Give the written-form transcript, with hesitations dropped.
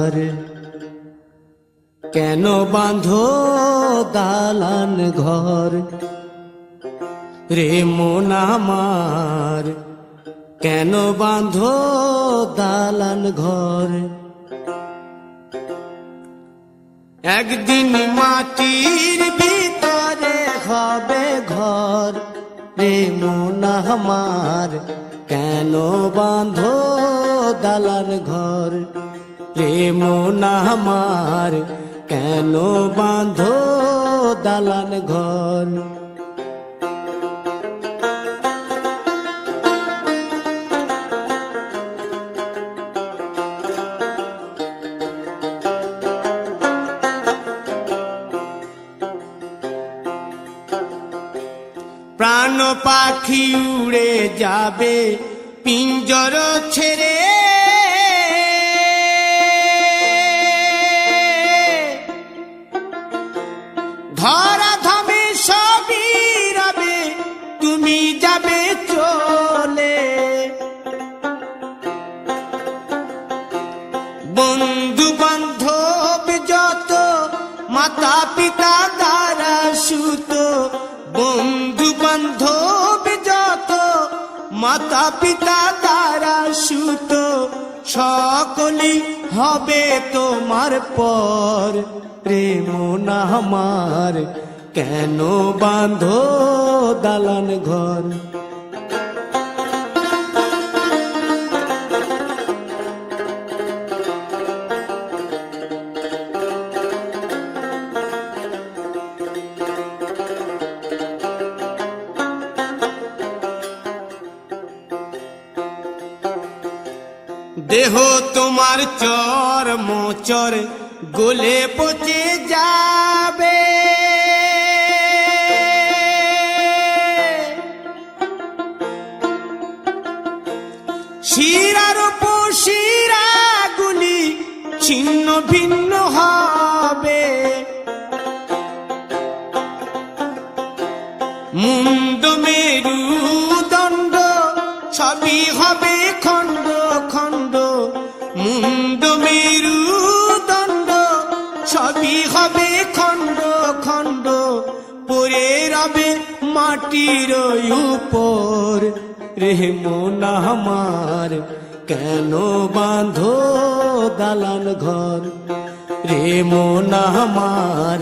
আমার কেন বাঁধো দালান ঘর রে মন আমার কেন বাঁধো দালান ঘর একদিন মাটির ভিতরে হবে ঘর রে মন আমার কেন বাঁধো দালান ঘর রে মন আমার কেন বাঁধো দালান ঘর প্রাণ পাখি উড়ে যাবে পিঞ্জর ছেড়ে ধরা ধামে সবই রবে তুমি যাবে চলে বন্ধু বান্ধব যত মাতা পিতা দ্বারা সুত বন্ধু বান্ধব যত মাতা পিতা দ্বারা সুত সকলই হবে তোমার পর রে মন আমার কেন বাঁধো দালান ঘর দেহ তোমার চর মোচর গলে পচে যাবে শিরার উপশিরা গুলি ছিন্ন ভিন্ন হবে মুন্ড মেরুদণ্ড সবই হবে খণ্ড খণ্ড মুন্ড মেরুদণ্ড সবই হবে খণ্ড খণ্ড পড়ে রবে মাটির উপর রে মন আমার কেন বাঁধো দালান ঘর রে মন আমার